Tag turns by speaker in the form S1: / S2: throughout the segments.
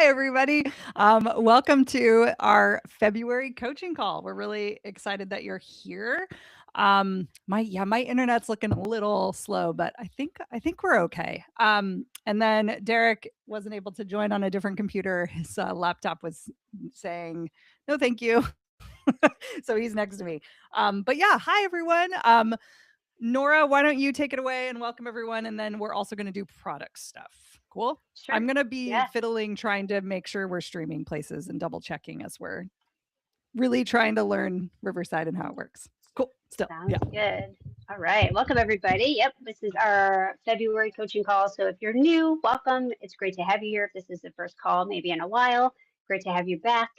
S1: Hi, everybody. Welcome to our February coaching call. We're really excited that you're here. My internet's looking a little slow, but I think we're okay. And then Derek wasn't able to join on a different computer. His laptop was saying no, thank you. So he's next to me. But yeah, hi everyone. Nora, why don't you take it away and welcome everyone? And then we're also going to do product stuff. Cool.
S2: Sure.
S1: I'm going to be
S2: Yeah.
S1: fiddling, trying to make sure we're streaming places and double checking as we're really trying to learn Riverside and how it works. Cool. Still, yeah.
S2: Sounds good. All right. Welcome, everybody. Yep. This is our February coaching call. So if you're new, welcome. It's great to have you here. If this is the first call, maybe in a while, great to have you back.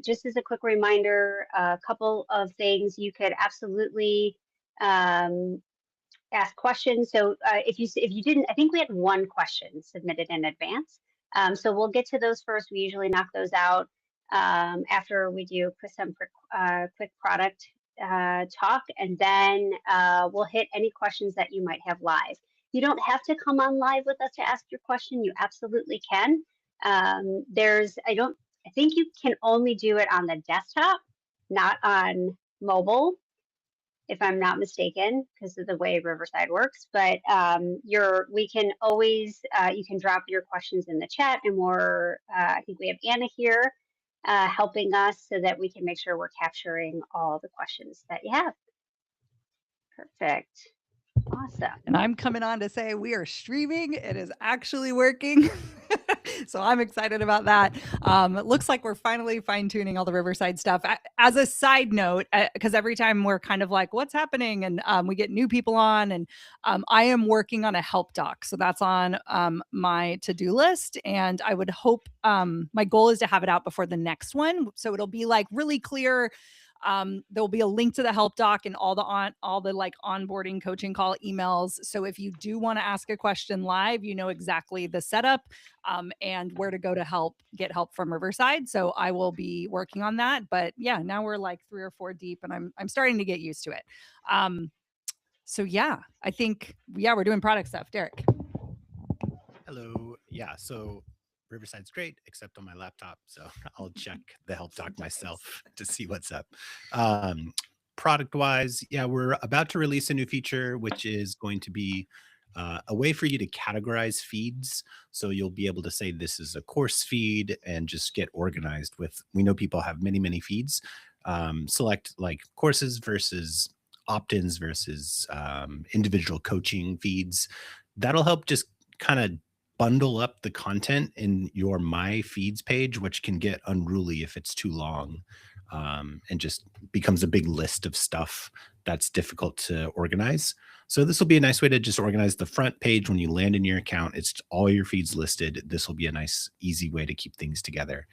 S2: Just as a quick reminder, a couple of things you could absolutely um, ask questions. So if you didn't, I think we had one question submitted in advance. So we'll get to those first. We usually knock those out after we do some quick product talk, and then we'll hit any questions that you might have live. You don't have to come on live with us to ask your question. You absolutely can. I think you can only do it on the desktop, not on mobile, if I'm not mistaken, because of the way Riverside works. But we can always, you can drop your questions in the chat, and I think we have Anna here helping us so that we can make sure we're capturing all the questions that you have. Perfect. Awesome.
S1: And I'm coming on to say we are streaming. It is actually working. So I'm excited about that. It looks like we're finally fine tuning all the Riverside stuff. As a side note, because every time we're kind of like, what's happening? And we get new people on, and I am working on a help doc. So that's on my to do list. And I would hope my goal is to have it out before the next one. So it'll be like really clear. There'll be a link to the help doc and all the like onboarding coaching call emails. So if you do want to ask a question live, you know exactly the setup and where to go to get help from Riverside. So I will be working on that. But yeah, now we're like 3 or 4 deep, and I'm starting to get used to it. So yeah, I think we're doing product stuff. Derek.
S3: Hello. Yeah, so Riverside's great, except on my laptop. So I'll check the help doc myself to see what's up. Product wise, yeah, we're about to release a new feature, which is going to be a way for you to categorize feeds. So you'll be able to say this is a course feed and just get organized with. We know people have many, many feeds. Select like courses versus opt ins versus individual coaching feeds. That'll help just kind of bundle up the content in your My Feeds page, which can get unruly if it's too long and just becomes a big list of stuff that's difficult to organize. So this will be a nice way to just organize the front page when you land in your account. It's all your feeds listed. This will be a nice, easy way to keep things together.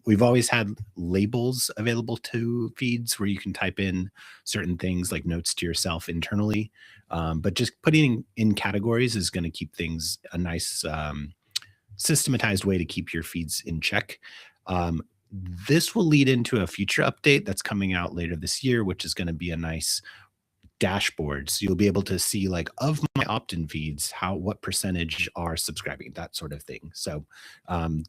S3: We've always had labels available to feeds where you can type in certain things like notes to yourself internally. But just putting in categories is going to keep things a nice systematized way to keep your feeds in check. This will lead into a future update that's coming out later this year, which is going to be a nice dashboard. So you'll be able to see like of my opt-in feeds, what percentage are subscribing, that sort of thing. So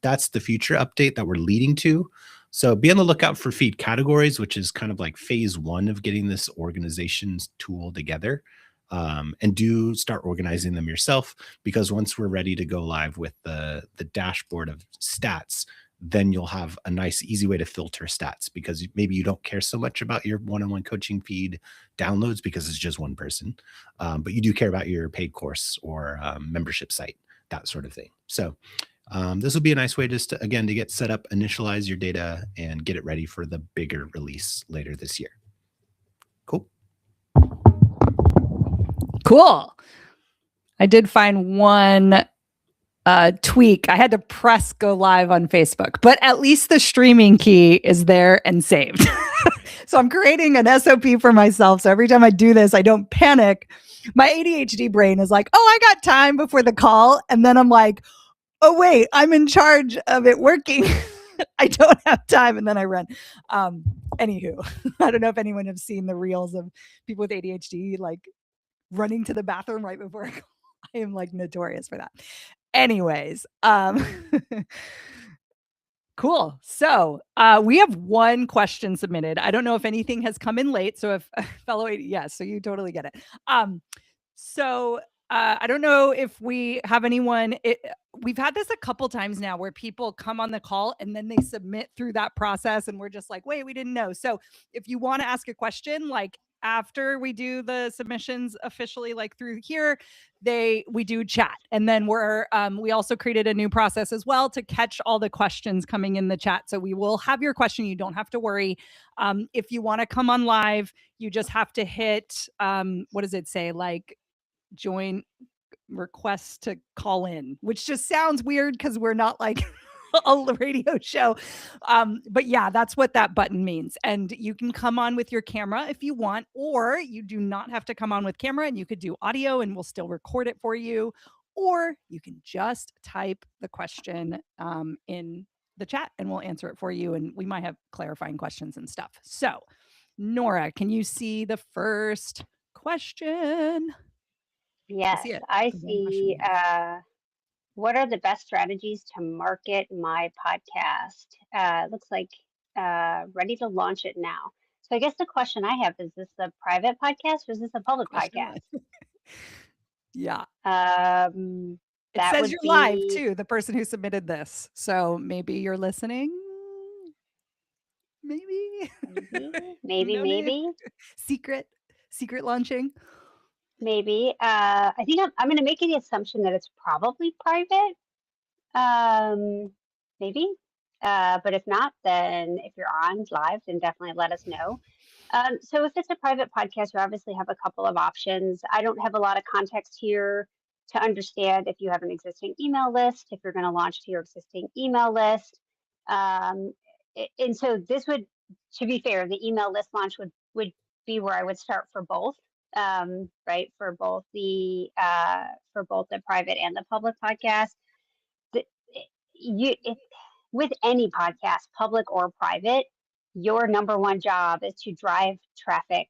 S3: that's the future update that we're leading to. So be on the lookout for feed categories, which is kind of like phase 1 of getting this organizations tool together. And do start organizing them yourself, because once we're ready to go live with the dashboard of stats, then you'll have a nice, easy way to filter stats, because maybe you don't care so much about your one-on-one coaching feed downloads because it's just one person, but you do care about your paid course or membership site, that sort of thing. So this will be a nice way just to, again, to get set up, initialize your data, and get it ready for the bigger release later this year. Cool.
S1: Cool. I did find one tweak. I had to press go live on Facebook, but at least the streaming key is there and saved. So I'm creating an SOP for myself. So every time I do this, I don't panic. My ADHD brain is like, oh, I got time before the call. And then I'm like, oh, wait, I'm in charge of it working. I don't have time. And then I run. Anywho, I don't know if anyone has seen the reels of people with ADHD, like running to the bathroom right before I am like notorious for that. Anyways, cool. So we have one question submitted. I don't know if anything has come in late. So if fellow, yes, so you totally get it. So I don't know if we have anyone. We've had this a couple times now where people come on the call and then they submit through that process, and we're just like, wait, we didn't know. So if you want to ask a question, like after we do the submissions officially, like through here, we do chat, and then we also created a new process as well to catch all the questions coming in the chat. So we will have your question. You don't have to worry. If you want to come on live, you just have to hit what does it say, like join request to call in, which just sounds weird because we're not like a radio show. But yeah, that's what that button means. And you can come on with your camera if you want, or you do not have to come on with camera, and you could do audio and we'll still record it for you. Or you can just type the question in the chat and we'll answer it for you. And we might have clarifying questions and stuff. So Nora, can you see the first question?
S2: Yes, I see. What are the best strategies to market my podcast? Looks like ready to launch it now. So I guess the question I have is this a private podcast or is this a public podcast?
S1: Yeah.
S2: It
S1: says you're live too, the person who submitted this. So maybe you're listening.
S2: Maybe.
S1: Secret launching.
S2: Maybe. I think I'm going to make the assumption that it's probably private. Maybe. But if not, then if you're on live, then definitely let us know. So if it's a private podcast, you obviously have a couple of options. I don't have a lot of context here to understand if you have an existing email list, if you're going to launch to your existing email list. And so this would, to be fair, the email list launch would be where I would start for both. Right, for both the private and the public podcast. With any podcast, public or private, your number one job is to drive traffic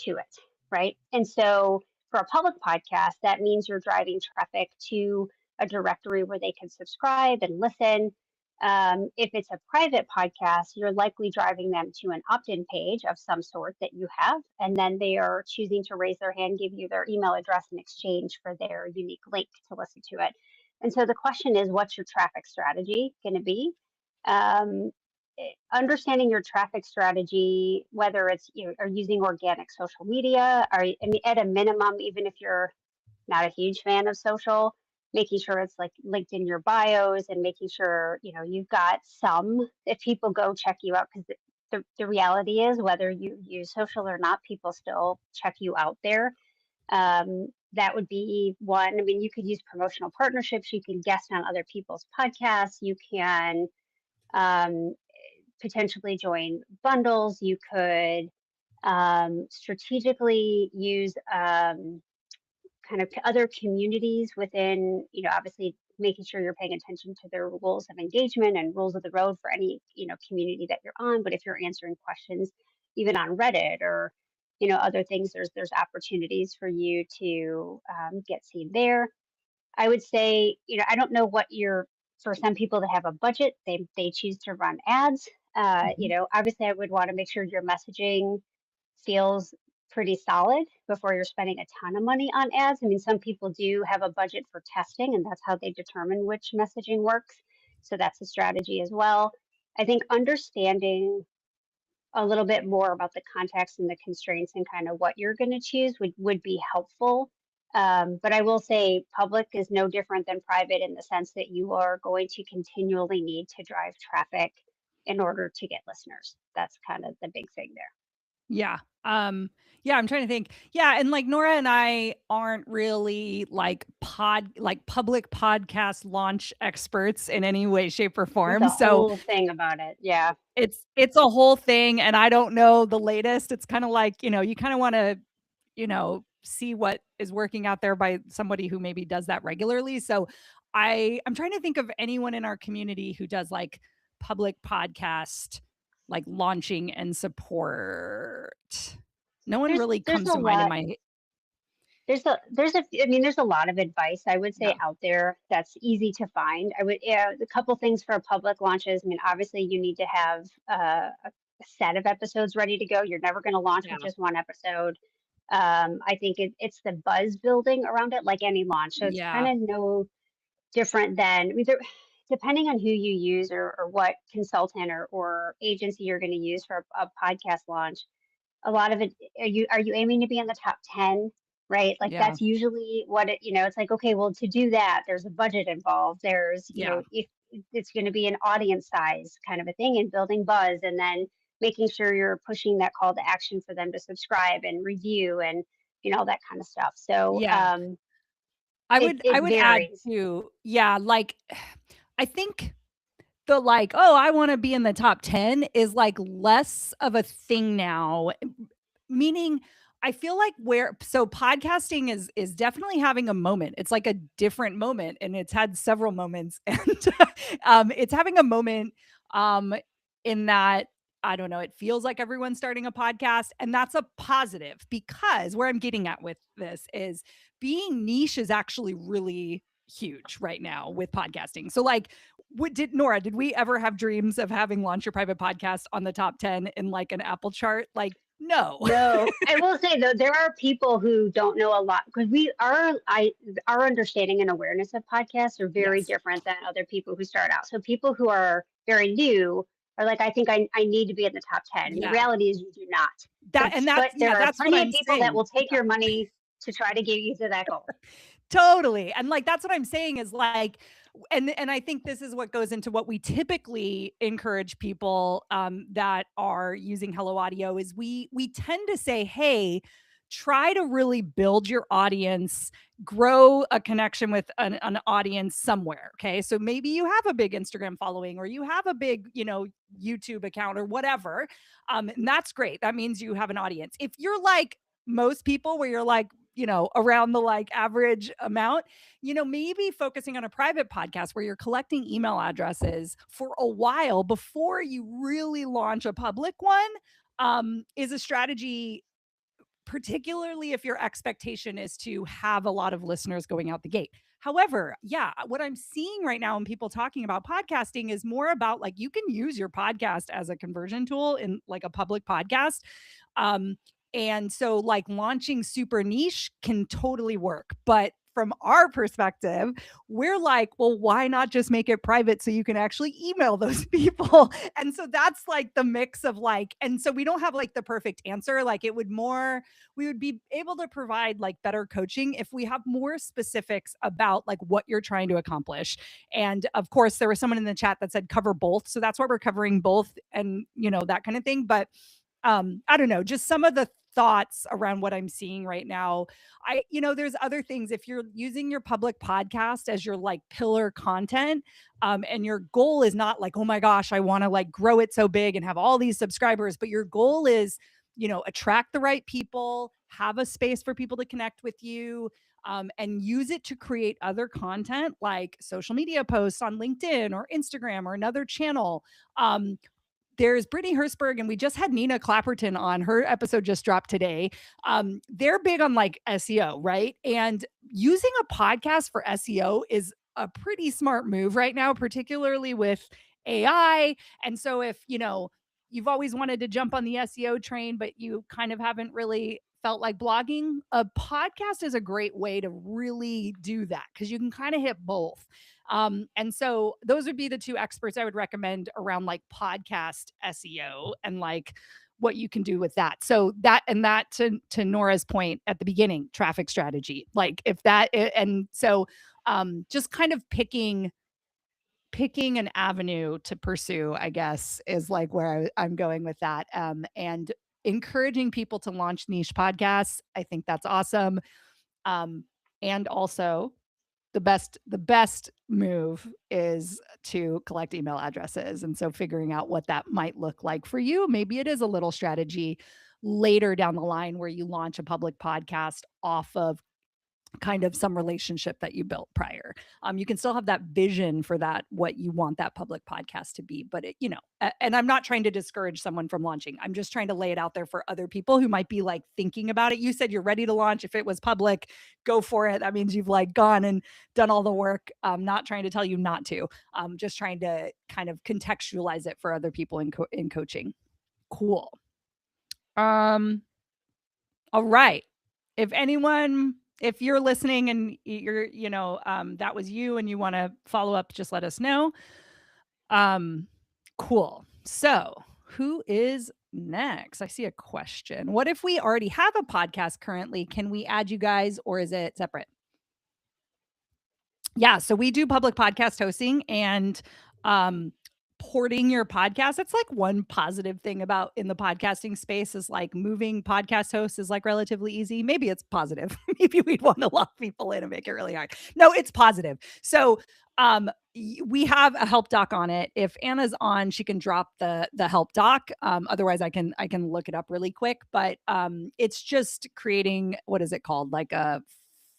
S2: to it, right? And so for a public podcast, that means you're driving traffic to a directory where they can subscribe and listen. If it's a private podcast, you're likely driving them to an opt-in page of some sort that you have, and then they are choosing to raise their hand, give you their email address in exchange for their unique link to listen to it. And so the question is, what's your traffic strategy going to be? Understanding your traffic strategy, whether it's are using organic social media, at a minimum, even if you're not a huge fan of social, making sure it's like linked in your bios and making sure you've got some, if people go check you out, because the reality is, whether you use social or not, people still check you out there. That would be one. I mean, you could use promotional partnerships. You can guest on other people's podcasts. You can potentially join bundles. You could strategically use kind of other communities within, obviously making sure you're paying attention to their rules of engagement and rules of the road for any, community that you're on. But if you're answering questions, even on Reddit or, other things, there's opportunities for you to get seen there. I would say, I don't know for some people that have a budget, they choose to run ads. Obviously I would want to make sure your messaging feels pretty solid before you're spending a ton of money on ads. I mean, some people do have a budget for testing, and that's how they determine which messaging works. So that's a strategy as well. I think understanding a little bit more about the context and the constraints and kind of what you're going to choose would be helpful. But I will say public is no different than private in the sense that you are going to continually need to drive traffic in order to get listeners. That's kind of the big thing there.
S1: Yeah. Yeah, I'm trying to think. Yeah, and like Nora and I aren't really like public podcast launch experts in any way, shape, or form.
S2: The whole thing about it. Yeah.
S1: It's a whole thing, and I don't know the latest. It's kind of like, you kind of want to, see what is working out there by somebody who maybe does that regularly. So I'm trying to think of anyone in our community who does like public podcast like launching and support. No one really comes to mind in my.
S2: there's a lot of advice I would say
S1: Yeah.
S2: out there that's easy to find. Yeah, a couple things for public launches. I mean, obviously you need to have a set of episodes ready to go. You're never going to launch
S1: Yeah.
S2: with just one episode. I think it's the buzz building around it, like any launch. So it's kind
S1: Yeah.
S2: of no different than either, depending on who you use or what consultant or agency you're going to use for a podcast launch. A lot of it, are you aiming to be in the top 10, right? Like
S1: Yeah.
S2: that's usually what it's like, okay, well, to do that, there's a budget involved. There's,
S1: Yeah.
S2: if it's going to be an audience size kind of a thing, and building buzz, and then making sure you're pushing that call to action for them to subscribe and review and that kind of stuff. So
S1: Yeah. I
S2: it
S1: would add
S2: varies.
S1: to, yeah, like I think the like, oh, I want to be in the top 10 is like less of a thing now. Meaning I feel like podcasting is definitely having a moment. It's like a different moment and it's had several moments and it's having a moment um in that I don't know, it feels like everyone's starting a podcast and that's a positive because where I'm getting at with this is being niche is actually really huge right now with podcasting. So like Nora, did we ever have dreams of having Launch Your Private Podcast on the top 10 in like an Apple chart? Like, no.
S2: No, I will say though, there are people who don't know a lot because our understanding and awareness of podcasts are very
S1: Yes.
S2: different than other people who start out. So people who are very new are like, I think I need to be in the top 10. The
S1: Yeah.
S2: reality is you do not.
S1: But there are
S2: plenty
S1: what
S2: of
S1: I'm
S2: people that
S1: saying.
S2: will take your money to try to get you to that goal.
S1: Totally. And like that's what I'm saying is like and I think this is what goes into what we typically encourage people that are using Hello Audio is we tend to say, hey, try to really build your audience, grow a connection with an audience somewhere. Okay. So maybe you have a big Instagram following or you have a big, YouTube account or whatever. And that's great. That means you have an audience. If you're like most people where you're like, around the like average amount, maybe focusing on a private podcast where you're collecting email addresses for a while before you really launch a public one is a strategy, particularly if your expectation is to have a lot of listeners going out the gate. However, yeah, what I'm seeing right now in people talking about podcasting is more about like you can use your podcast as a conversion tool in like a public podcast. And so like launching super niche can totally work. But from our perspective, we're like, well, why not just make it private so you can actually email those people? And so that's like the mix of like, and so we don't have like the perfect answer. Like we would be able to provide like better coaching if we have more specifics about like what you're trying to accomplish. And of course, there was someone in the chat that said cover both. So that's why we're covering both and, that kind of thing. But I don't know, just some of the thoughts around what I'm seeing right now. There's other things. If you're using your public podcast as your like pillar content, and your goal is not like, oh my gosh, I want to like grow it so big and have all these subscribers, but your goal is, attract the right people, have a space for people to connect with you, and use it to create other content like social media posts on LinkedIn or Instagram or another channel. There's Brittany Hertzberg, and we just had Nina Clapperton on. Her episode just dropped today. They're big on like SEO, right? And using a podcast for SEO is a pretty smart move right now, particularly with AI. And so if, you've always wanted to jump on the SEO train, but you kind of haven't really felt like blogging, a podcast is a great way to really do that because you can kind of hit both. And so those would be the two experts I would recommend around like podcast SEO and like what you can do with that. So that to Nora's point at the beginning, traffic strategy, like if that, and so just kind of picking an avenue to pursue, I guess, is like where I'm going with that. And encouraging people to launch niche podcasts. I think that's awesome. And also the best move is to collect email addresses. And so figuring out what that might look like for you, maybe it is a little strategy later down the line where you launch a public podcast off of kind of some relationship that you built prior. You can still have that vision for that, what you want that public podcast to be, but and I'm not trying to discourage someone from launching. I'm just trying to lay it out there for other people who might be like thinking about it. You said you're ready to launch. If it was public, go for it. That means you've like gone and done all the work. I'm not trying to tell you not to. I'm just trying to kind of contextualize it for other people in coaching. Cool. All right. If you're listening and you're, that was you and you want to follow up, just let us know. Cool. So who is next? I see a question. What if we already have a podcast currently? Can we add you guys, or is it separate? Yeah. So we do public podcast hosting and, porting your podcast. That's like one positive thing about in the podcasting space is like moving podcast hosts is like relatively easy. Maybe it's positive. Maybe we'd want to lock people in and make it really hard. No, it's positive. So we have a help doc on it. If Anna's on, she can drop the help doc. Otherwise I can look it up really quick, but it's just creating, what is it called? Like a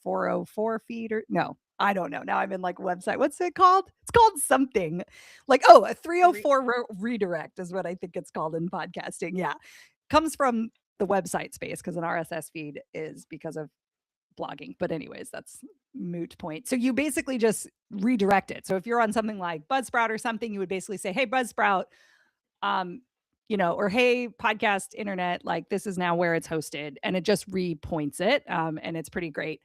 S1: 404 feed or no, I don't know. Now I'm in like website. What's it called? It's called something like, a 304 redirect is what I think it's called in podcasting. Yeah. Comes from the website space because an RSS feed is because of blogging. But anyways, that's moot point. So you basically just redirect it. So if you're on something like Buzzsprout or something, you would basically say, hey, Buzzsprout, or hey, podcast internet, like this is now where it's hosted, and it just repoints it. And it's pretty great.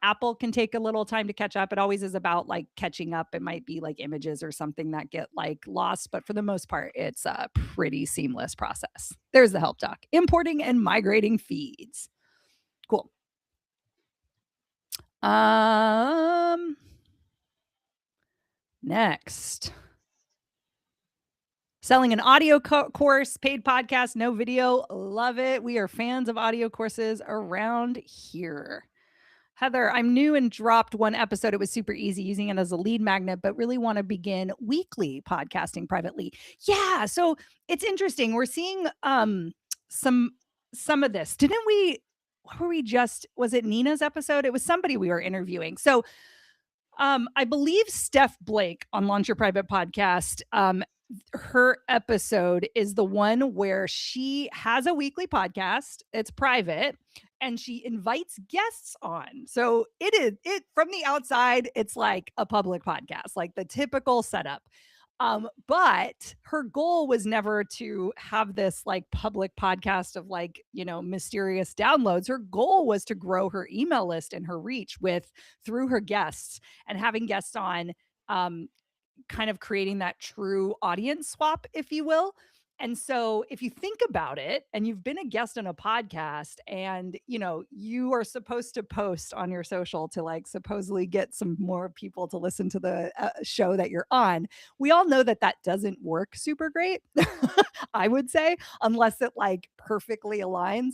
S1: Apple can take a little time to catch up. It always is about like catching up. It might be like images or something that get like lost, but for the most part, it's a pretty seamless process. There's the help doc, importing and migrating feeds. Cool. Next. Selling an audio course, paid podcast, no video. Love it. We are fans of audio courses around here. Heather, I'm new and dropped one episode. It was super easy using it as a lead magnet, but really want to begin weekly podcasting privately. Yeah. So it's interesting. We're seeing some of this. Didn't we, was it Nina's episode? It was somebody we were interviewing. So I believe Steph Blake on Launch Your Private Podcast, her episode is the one where she has a weekly podcast. It's private and she invites guests on. So it from the outside, it's like a public podcast, like the typical setup. But her goal was never to have this like public podcast of like, mysterious downloads. Her goal was to grow her email list and her reach through her guests and having guests on, kind of creating that true audience swap, if you will. And so if you think about it and you've been a guest on a podcast and, you are supposed to post on your social to like supposedly get some more people to listen to the show that you're on, we all know that doesn't work super great, I would say, unless it like perfectly aligns.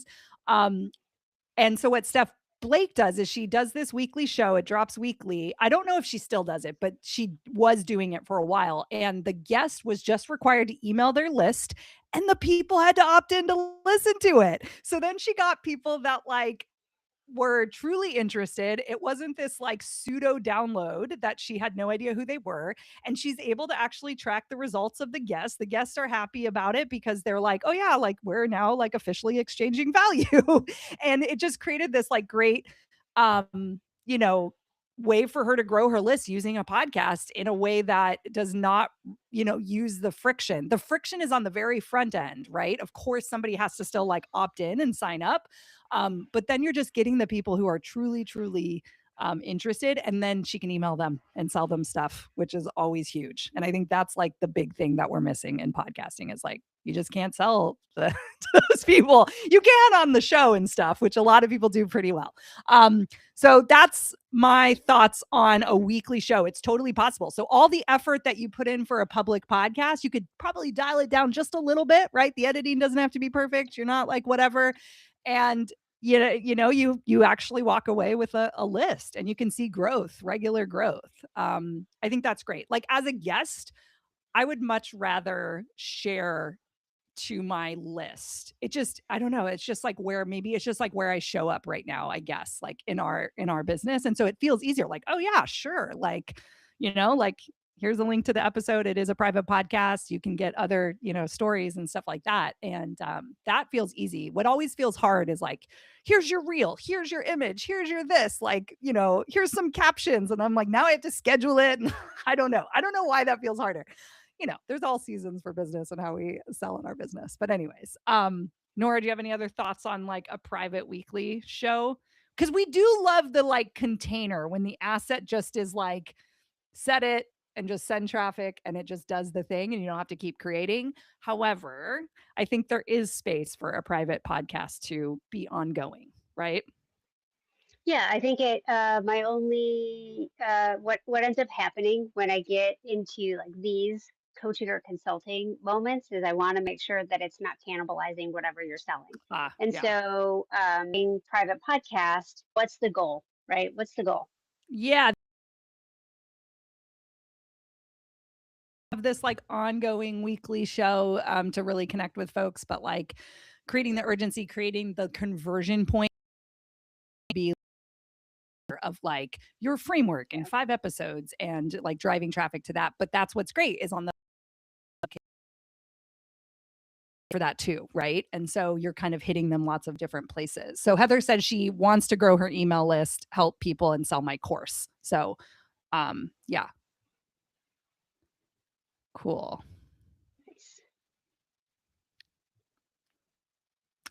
S1: And so what Steph Blake does is she does this weekly show. It drops weekly. I don't know if she still does it, but she was doing it for a while. And the guest was just required to email their list and the people had to opt in to listen to it. So then she got people that like were truly interested. It wasn't this like pseudo download that she had no idea who they were. And she's able to actually track the results of the guests. The guests are happy about it because they're like, oh yeah, like we're now like officially exchanging value. And it just created this like great, way for her to grow her list using a podcast in a way that does not, use the friction. The friction is on the very front end, right? Of course, somebody has to still like opt in and sign up. But then you're just getting the people who are truly, truly interested, and then she can email them and sell them stuff, which is always huge. And I think that's like the big thing that we're missing in podcasting is like, you just can't sell to those people. You can on the show and stuff, which a lot of people do pretty well. So that's my thoughts on a weekly show. It's totally possible. So all the effort that you put in for a public podcast, you could probably dial it down just a little bit, right? The editing doesn't have to be perfect. You're not like whatever. And you actually walk away with a list and you can see growth, regular growth. I think that's great. Like as a guest, I would much rather share to my list. It just, I don't know, it's just like where, maybe it's just like where I show up right now, I guess, like in our business. And so it feels easier, like, oh yeah, sure. Like, like here's a link to the episode. It is a private podcast. You can get other, stories and stuff like that. And that feels easy. What always feels hard is like, here's your reel, here's your image, here's your this, like, here's some captions. And I'm like, now I have to schedule it. And I don't know. I don't know why that feels harder. There's all seasons for business and how we sell in our business. But anyways, Nora, do you have any other thoughts on like a private weekly show? Because we do love the like container when the asset just is like, set it and just send traffic and it just does the thing and you don't have to keep creating. However, I think there is space for a private podcast to be ongoing, right?
S2: Yeah, I think my only what ends up happening when I get into like these coaching or consulting moments is I want to make sure that it's not cannibalizing whatever you're selling. And
S1: Yeah.
S2: so in private podcast, what's the goal, right? What's the goal?
S1: Yeah. Have this like ongoing weekly show to really connect with folks, but like creating the urgency, creating the conversion point be of like your framework in 5 episodes and like driving traffic to that. But that's what's great is on the for that too, right? And so you're kind of hitting them lots of different places. So Heather said she wants to grow her email list, help people, and sell my course. So yeah. Cool.
S2: Nice.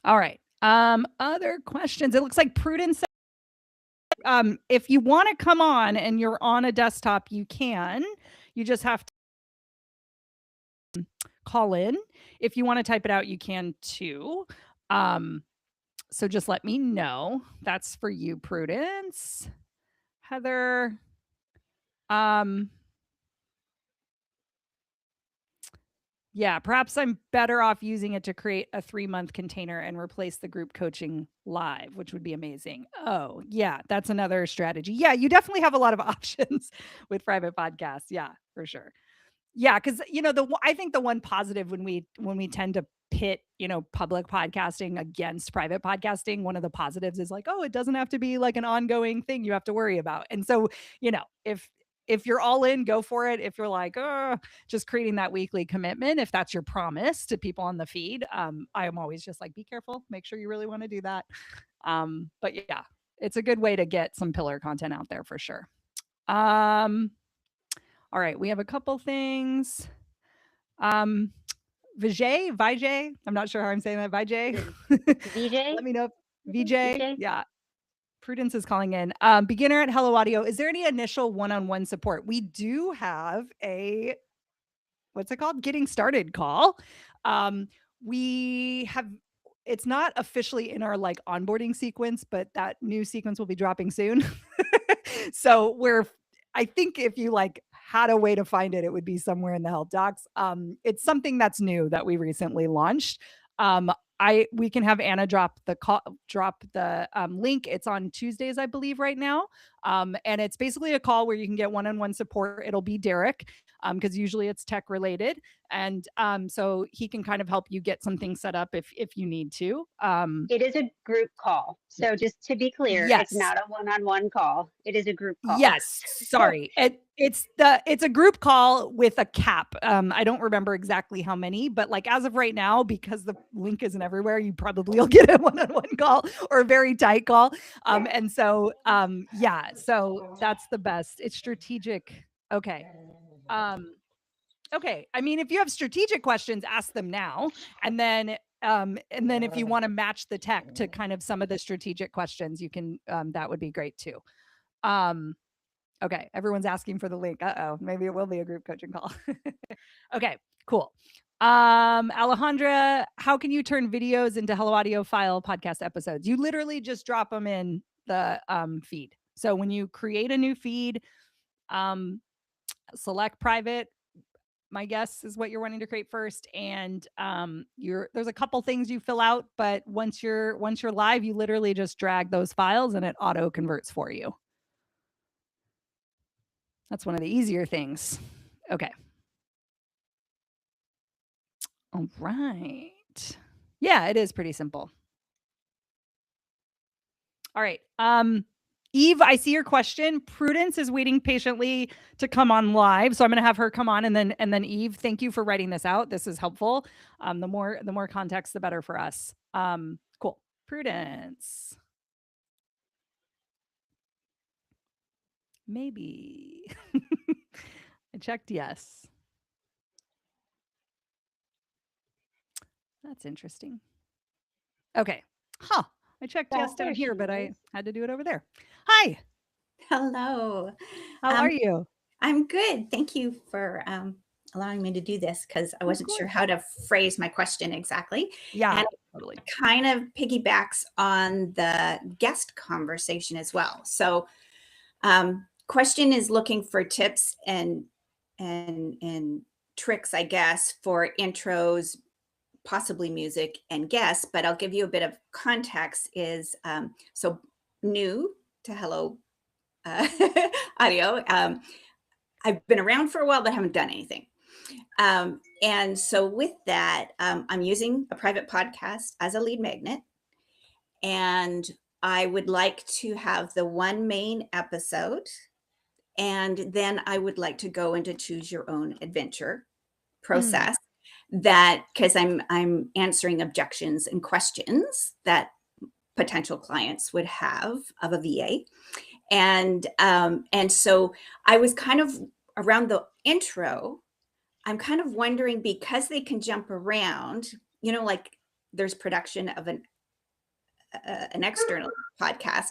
S1: All right. Other questions. It looks like Prudence said, if you want to come on and you're on a desktop, you can. You just have to call in. If you want to type it out, you can too. So just let me know. That's for you, Prudence. Heather. Yeah, perhaps I'm better off using it to create a 3-month container and replace the group coaching live, which would be amazing. Oh, yeah, that's another strategy. Yeah, you definitely have a lot of options with private podcasts. Yeah, for sure. Yeah, because I think the one positive when we tend to pit public podcasting against private podcasting, one of the positives is like, oh, it doesn't have to be like an ongoing thing you have to worry about. And so if you're all in, go for it. If you're like, oh, just creating that weekly commitment, if that's your promise to people on the feed, I am always just like, be careful, make sure you really want to do that. But yeah, it's a good way to get some pillar content out there for sure. All right, we have a couple things. Vijay, I'm not sure how I'm saying that. Vijay.
S2: VJ?
S1: Let me know. VJ.
S2: VJ?
S1: Yeah. Prudence is calling in. Beginner at Hello Audio. Is there any initial one-on-one support? We do have a, what's it called? Getting started call. We have, it's not officially in our like onboarding sequence, but that new sequence will be dropping soon. So I think if you like had a way to find it, it would be somewhere in the help docs. It's something that's new that we recently launched. We can have Anna drop the link. It's on Tuesdays, I believe, right now. And it's basically a call where you can get one-on-one support. It'll be Derek, because usually it's tech related. And so he can kind of help you get something set up if you need to.
S2: It is a group call. So just to be clear,
S1: Yes.
S2: It's not a one-on-one call. It is a group call.
S1: Yes. Sorry. It's a group call with a cap. I don't remember exactly how many, but like as of right now, because the link isn't everywhere, you probably will get a one-on-one call or a very tight call. And so yeah, so that's the best. It's strategic. Okay. Okay. I mean, if you have strategic questions, ask them now. And then if you want to match the tech to kind of some of the strategic questions, you can, that would be great too. Okay. Everyone's asking for the link. Uh-oh. Maybe it will be a group coaching call. Okay, cool. Alejandra, how can you turn videos into Hello Audio file podcast episodes? You literally just drop them in the feed. So when you create a new feed, select private, my guess is what you're wanting to create first. And there's a couple things you fill out, but once you're live, you literally just drag those files and it auto converts for you. That's one of the easier things. Okay. All right. right. Yeah, it is pretty simple. All right. Eve, I see your question. Prudence is waiting patiently to come on live, so I'm going to have her come on, and then Eve, thank you for writing this out. This is helpful. The more context, the better for us. Cool. Prudence. Maybe. I checked yes. That's interesting. Okay. Huh. I checked yes down here, but I had to do it over there. Hi.
S4: Hello.
S1: How are you?
S4: I'm good. Thank you for allowing me to do this because I wasn't sure how to phrase my question exactly.
S1: Yeah,
S4: and
S1: totally.
S4: Kind of piggybacks on the guest conversation as well. So question is looking for tips and tricks, I guess, for intros, possibly music and guests, but I'll give you a bit of context is so new to Hello Audio. I've been around for a while, but haven't done anything. And so with that, I'm using a private podcast as a lead magnet. And I would like to have the one main episode. And then I would like to go into choose your own adventure process that because I'm answering objections and questions that potential clients would have of a VA. And so I was kind of around the intro, I'm kind of wondering because they can jump around, like there's production of an external podcast.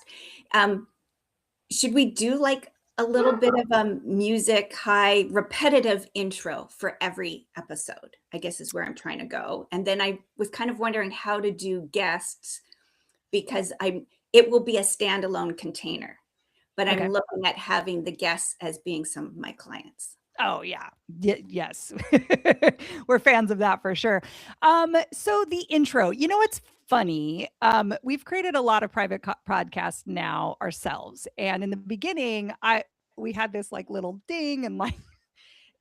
S4: Should we do like a little bit of a music, high repetitive intro for every episode, I guess is where I'm trying to go. And then I was kind of wondering how to do guests because it will be a standalone container. But I'm looking at having the guests as being some of my clients.
S1: Oh yeah. Yes. We're fans of that for sure. So the intro, it's funny. We've created a lot of private podcasts now ourselves. And in the beginning, we had this like little ding and like,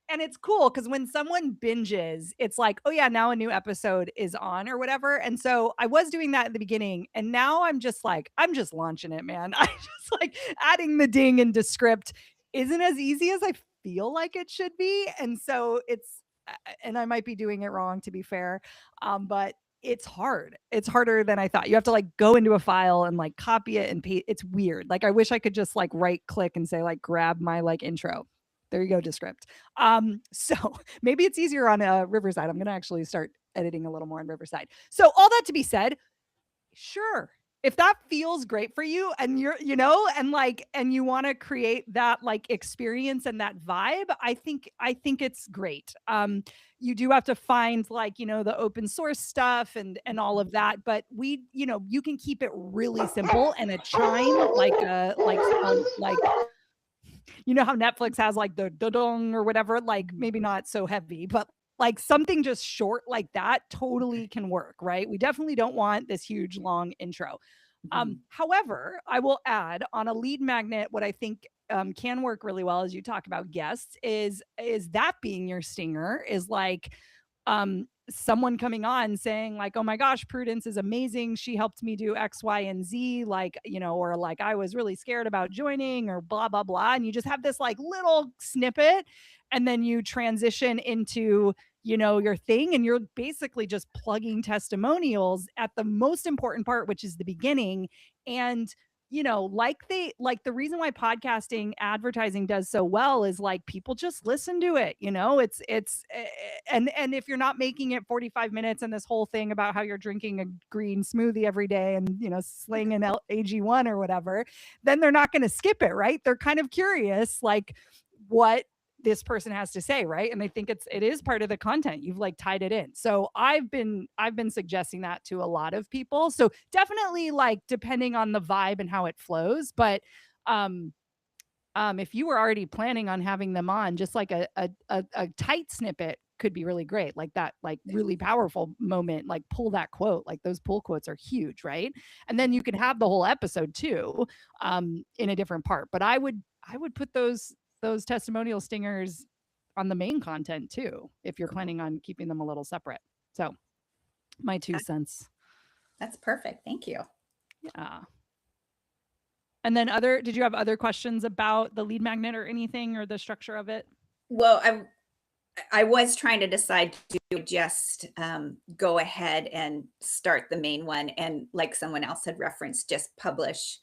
S1: and it's cool because when someone binges, it's like, oh yeah, now a new episode is on or whatever. And so I was doing that in the beginning. And now I'm just launching it, man. I just like adding the ding into script isn't as easy as I feel like it should be. And so and I might be doing it wrong to be fair. But it's hard. It's harder than I thought. You have to like go into a file and like copy it and paste. It's weird. Like I wish I could just like right click and say like grab my like intro. There you go, Descript. So maybe it's easier on Riverside. I'm going to actually start editing a little more on Riverside. So all that to be said, sure. If that feels great for you and you're, and you want to create that like experience and that vibe, I think it's great. You do have to find like, the open source stuff and all of that, but you can keep it really simple and a chime like how Netflix has like the dong or whatever, like maybe not so heavy, but like something just short like that totally can work, right? We definitely don't want this huge long intro. However, I will add on a lead magnet, what I think can work really well as you talk about guests is that being your stinger is like someone coming on saying like, oh my gosh, Prudence is amazing. She helped me do X, Y, and Z, like, or like I was really scared about joining or blah, blah, blah. And you just have this like little snippet and then you transition into, your thing. And you're basically just plugging testimonials at the most important part, which is the beginning. And the reason why podcasting advertising does so well is like people just listen to it, and if you're not making it 45 minutes and this whole thing about how you're drinking a green smoothie every day and, slaying an AG1 or whatever, then they're not going to skip it, right? They're kind of curious, like what this person has to say, right? And they think it is part of the content. You've like tied it in. So I've been suggesting that to a lot of people. So definitely like depending on the vibe and how it flows, but if you were already planning on having them on, just like a tight snippet could be really great. Like that, like really powerful moment, like pull that quote, like those pull quotes are huge, right? And then you can have the whole episode too, in a different part. But I would put those testimonial stingers on the main content too, if you're planning on keeping them a little separate. So my 2 cents.
S4: That's perfect. Thank you.
S1: Yeah. And then did you have other questions about the lead magnet or anything or the structure of it?
S4: Well, I was trying to decide to just go ahead and start the main one, and like someone else had referenced, just publish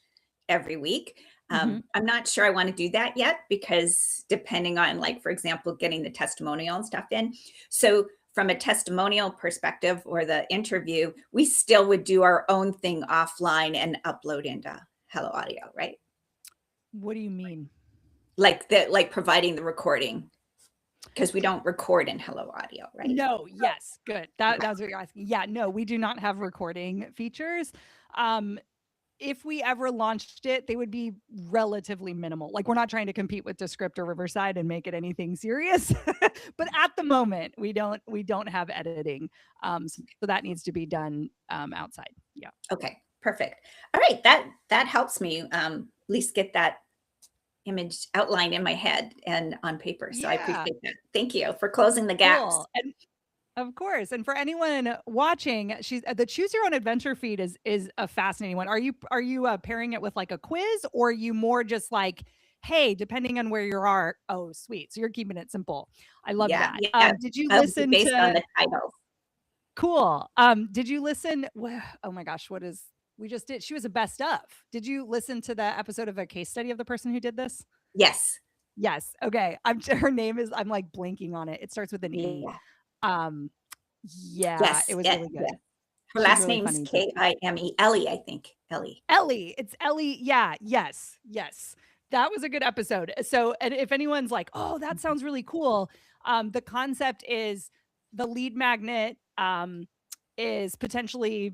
S4: every week. I'm not sure I want to do that yet, because depending on, like, for example, getting the testimonial and stuff in. So from a testimonial perspective or the interview, we still would do our own thing offline and upload into Hello Audio, right?
S1: What do you mean?
S4: Like providing the recording, because we don't record in Hello Audio, right?
S1: No, yes, good. That's what you're asking. Yeah, no, we do not have recording features. If we ever launched it, they would be relatively minimal. Like, we're not trying to compete with Descript or Riverside and make it anything serious. But at the moment, we don't have editing. So that needs to be done outside. Yeah.
S4: Okay, perfect. All right, that helps me at least get that image outline in my head and on paper. So I appreciate that. Thank you for closing the gaps.
S1: Cool. And of course. And for anyone watching, the Choose Your Own Adventure feed is a fascinating one. Are you pairing it with like a quiz, or are you more just like, hey, depending on where you are? Oh, sweet. So you're keeping it simple. I love that.
S4: Yeah.
S1: Did you listen
S4: based on the title?
S1: Cool. Did you listen? Oh my gosh, we just did? She was a best of. Did you listen to the episode of a case study of the person who did this?
S4: Yes.
S1: Yes. Okay. Her name is, I'm like blanking on it. It starts with an E.
S4: Yes,
S1: it was really good.
S4: Yeah. Her last name is Kime, Ellie, I think.
S1: Ellie. It's Ellie. Yeah. Yes. That was a good episode. So, and if anyone's like, oh, that sounds really cool. The concept is the lead magnet is potentially,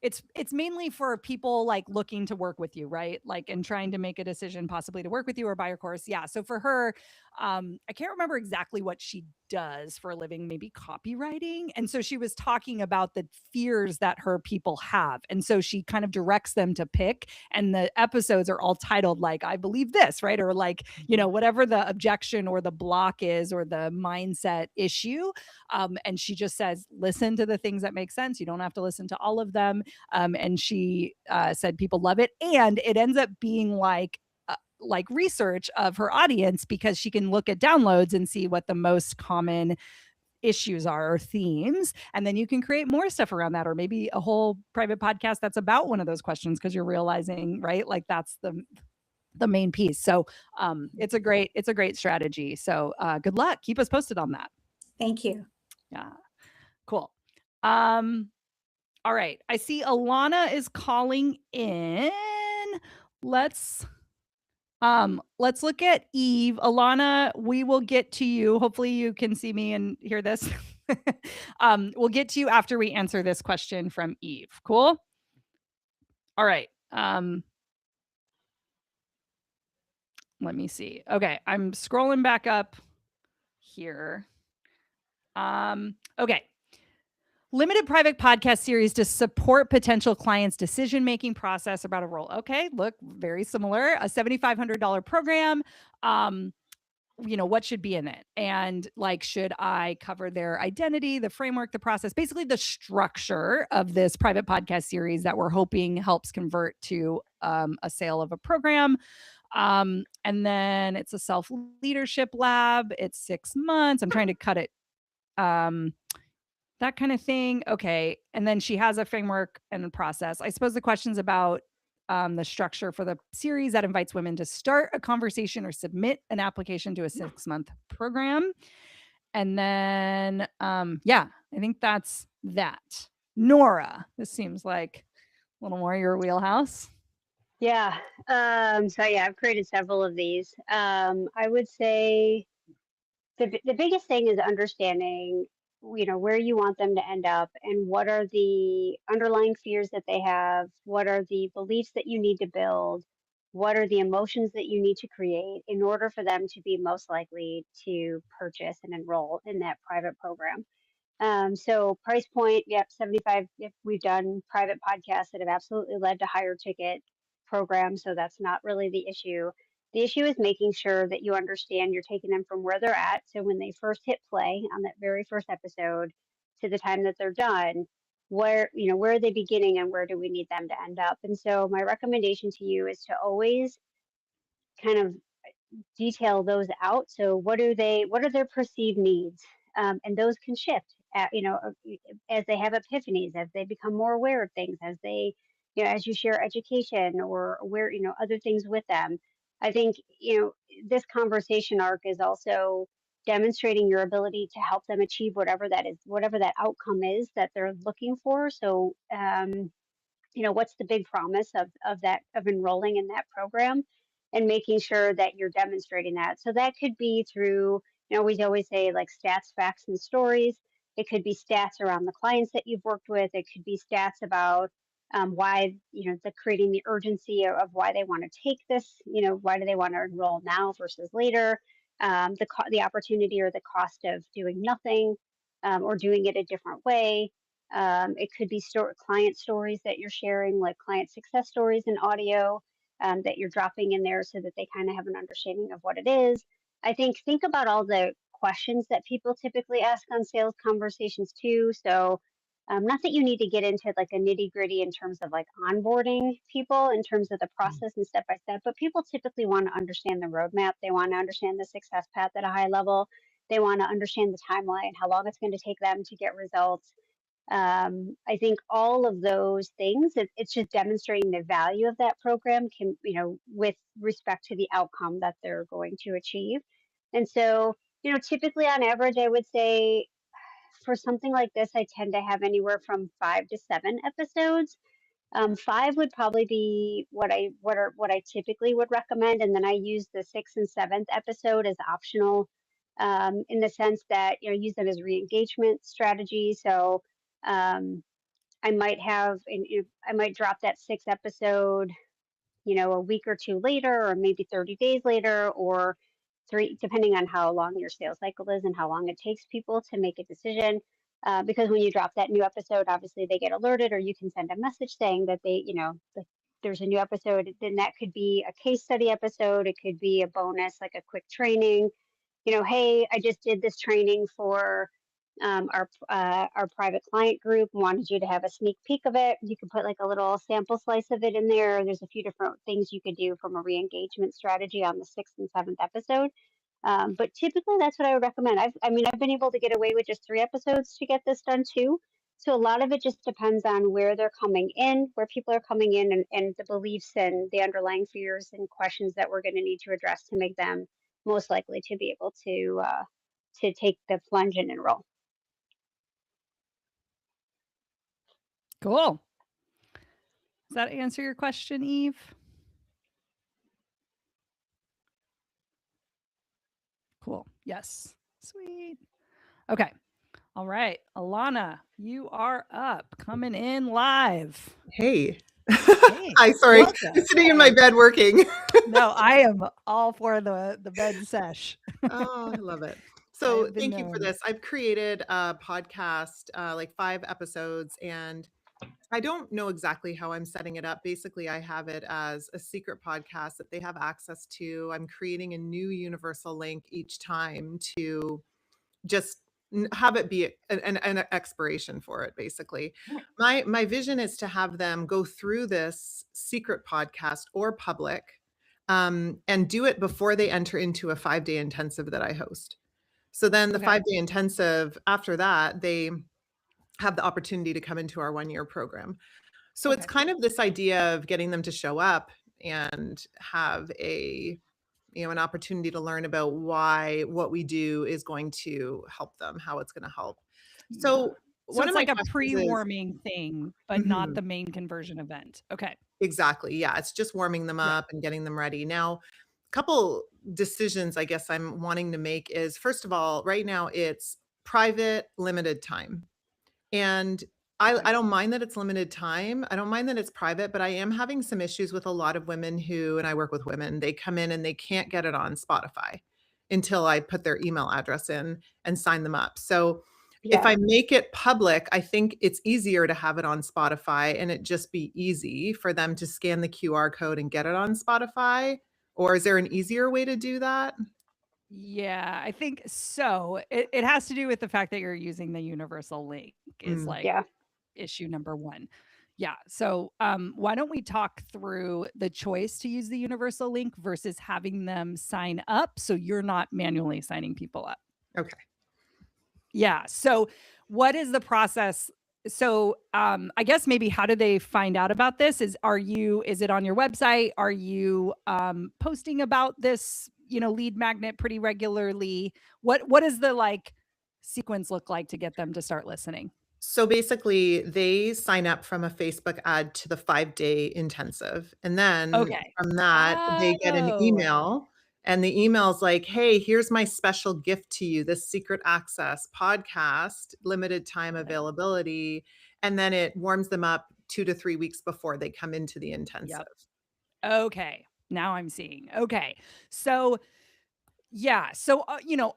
S1: it's mainly for people like looking to work with you, right? Like, and trying to make a decision possibly to work with you or buy your course. Yeah. So for her, I can't remember exactly what she does for a living, maybe copywriting. And so she was talking about the fears that her people have. And so she kind of directs them to pick, and the episodes are all titled like, I believe this, right? Or like, whatever the objection or the block is, or the mindset issue. And she just says, listen to the things that make sense. You don't have to listen to all of them. And she said people love it. And it ends up being like research of her audience, because she can look at downloads and see what the most common issues are or themes. And then you can create more stuff around that, or maybe a whole private podcast that's about one of those questions, because you're realizing, right? Like that's the main piece. So it's a great strategy. So good luck. Keep us posted on that.
S4: Thank you.
S1: Yeah. Cool. All right. I see Alana is calling in. Let's look at Eve. Alana, we will get to you. Hopefully you can see me and hear this. We'll get to you after we answer this question from Eve. Cool? All right. Let me see. Okay, I'm scrolling back up here. Okay. Limited private podcast series to support potential clients' decision-making process about a role. Okay, look, very similar. A $7,500 program. What should be in it? And like, should I cover their identity, the framework, the process, basically the structure of this private podcast series that we're hoping helps convert to a sale of a program. And then it's a self-leadership lab. It's 6 months. I'm trying to cut it. That kind of thing. Okay. And then she has a framework and a process. I suppose the question's about the structure for the series that invites women to start a conversation or submit an application to a 6-month program. And then, I think that's that. Nora, this seems like a little more your wheelhouse.
S2: Yeah. I've created several of these. I would say the biggest thing is understanding where you want them to end up, and what are the underlying fears that they have, what are the beliefs that you need to build, what are the emotions that you need to create in order for them to be most likely to purchase and enroll in that private program. So price point, yep, 75. If we've done private podcasts that have absolutely led to higher ticket programs, so that's not really the issue. The issue is making sure that you understand you're taking them from where they're at. So when they first hit play on that very first episode, to the time that they're done, where are they beginning and where do we need them to end up? And so my recommendation to you is to always kind of detail those out. So what are their perceived needs? And those can shift as they have epiphanies, as they become more aware of things, as they, as you share education or aware, other things with them. I think, this conversation arc is also demonstrating your ability to help them achieve whatever that outcome is that they're looking for. So, what's the big promise of enrolling in that program, and making sure that you're demonstrating that. So that could be through, we always say like stats, facts, and stories. It could be stats around the clients that you've worked with. It could be stats about why, creating the urgency of why they want to take this, why do they want to enroll now versus later, the opportunity or the cost of doing nothing, or doing it a different way. It could be client stories that you're sharing, like client success stories in audio, that you're dropping in there so that they kind of have an understanding of what it is. I think about all the questions that people typically ask on sales conversations too. So not that you need to get into like a nitty gritty in terms of like onboarding people in terms of the process and step by step, but people typically want to understand the roadmap. They want to understand the success path at a high level. They want to understand the timeline, how long it's going to take them to get results. I think all of those things, it's just demonstrating the value of that program can, with respect to the outcome that they're going to achieve. And so, typically on average, I would say for something like this, I tend to have anywhere from 5 to 7 episodes. 5 would probably be what I typically would recommend, and then I use the 6th and 7th episode as optional, in the sense that use them as re-engagement strategy. So I might drop that 6th episode, a week or two later, or maybe 30 days later, or 3, depending on how long your sales cycle is and how long it takes people to make a decision. Because when you drop that new episode, obviously they get alerted, or you can send a message saying that there's a new episode. Then that could be a case study episode. It could be a bonus, like a quick training. Hey, I just did this training for our private client group, wanted you to have a sneak peek of it. You could put like a little sample slice of it in there. There's a few different things you could do from a re-engagement strategy on the 6th and 7th episode. But typically that's what I would recommend. I've been able to get away with just 3 episodes to get this done too. So a lot of it just depends on where they're coming in, where people are coming in, and the beliefs and the underlying fears and questions that we're going to need to address to make them most likely to be able to take the plunge and enroll.
S1: Cool. Does that answer your question, Eve? Cool. Yes. Sweet. Okay. All right. Alana, you are up, coming in live.
S5: Hey.
S1: Hey,
S5: Hi, sorry.
S1: welcome.
S5: I'm sitting in my bed working.
S1: No, I am all for the bed sesh.
S5: Oh, I love it. So
S1: have been
S5: thank you for
S1: known.
S5: this. I've created a podcast, like 5 episodes, and I don't know exactly how I'm setting it up. Basically, I have it as a secret podcast that they have access to. I'm creating a new universal link each time to just have it be an expiration for it. Basically, my vision is to have them go through this secret podcast or public, and do it before they enter into a 5-day intensive that I host. So then the
S1: Okay.
S5: 5-day intensive, after that, they have the opportunity to come into our 1-year program. So it's
S1: Okay.
S5: kind of this idea of getting them to show up and have an opportunity to learn about why what we do is going to help them, how it's going to help. So
S1: So
S5: one
S1: it's
S5: of my
S1: like a
S5: questions is-
S1: pre-warming thing, but not
S5: Mhm.
S1: the main conversion event. Okay.
S5: Exactly. Yeah. It's just warming them
S1: Yeah.
S5: up and getting them ready. Now, a couple decisions I guess I'm wanting to make is, first of all, right now it's private, limited time. And
S1: Okay.
S5: I don't mind that it's limited time. I don't mind that it's private, but I am having some issues with a lot of women and I work with women, they come in and they can't get it on Spotify until I put their email address in and sign them up. So if I make it public, I think it's easier to have it on Spotify, and it just be easy for them to scan the QR code and get it on Spotify. Or is there an easier way to do that?
S1: Yeah, I think so. It has to do with the fact that you're using the universal link is
S5: Mm.
S1: like
S2: Yeah.
S1: issue number one. Yeah. So why don't we talk through the choice to use the universal link versus having them sign up so you're not manually signing people up?
S5: Okay.
S1: Yeah. So what is the process? So I guess maybe how do they find out about this? Is it on your website? Are you posting about this, lead magnet pretty regularly? What does the like sequence look like to get them to start listening?
S5: So basically, they sign up from a Facebook ad to the 5-day intensive. And then
S1: Okay.
S5: from that, they get an
S1: Oh,
S5: email. And the email's like, hey, here's my special gift to you, this secret access podcast, limited time availability. And then it warms them up 2 to 3 weeks before they come into the intensive.
S1: okay. Now I'm seeing. Okay. So yeah. So,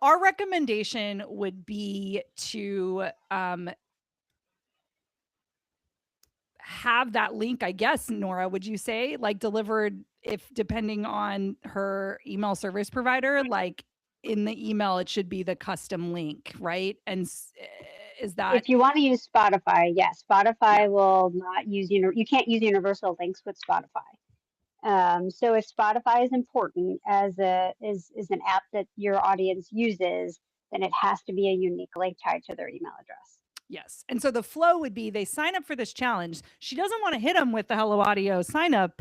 S1: our recommendation would be to have that link, I guess, Nora, would you say, like delivered if depending on her email service provider, like in the email, it should be the custom link, right? And is that,
S2: If you want to use Spotify, yes,
S1: yeah,
S2: Spotify will not use, you can't use universal links with Spotify. So if Spotify is important as is an app that your audience uses, then it has to be a unique link tied to their email address.
S1: yes. And so the flow would be they sign up for this challenge. She doesn't want to hit them with the Hello Audio sign up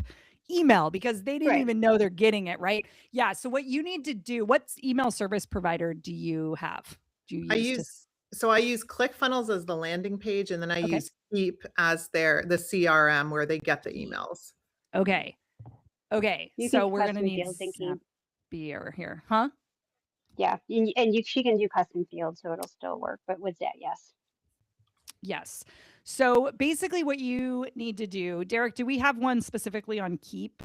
S1: email because they didn't
S2: Right.
S1: even know they're getting it, right? Yeah. So what you need to do, what email service provider do you have? Do you use
S5: I use ClickFunnels as the landing page, and then I
S1: Okay.
S5: use Keep as the CRM where they get the emails.
S1: Okay. Okay.
S2: You
S1: So
S2: can
S1: we're gonna
S2: custom
S1: need
S2: field thinking.
S1: Zapier here, huh?
S2: Yeah, she can do custom fields, so it'll still work. But with that, yes.
S1: Yes. So basically, what you need to do, Derek, do we have one specifically on Keep?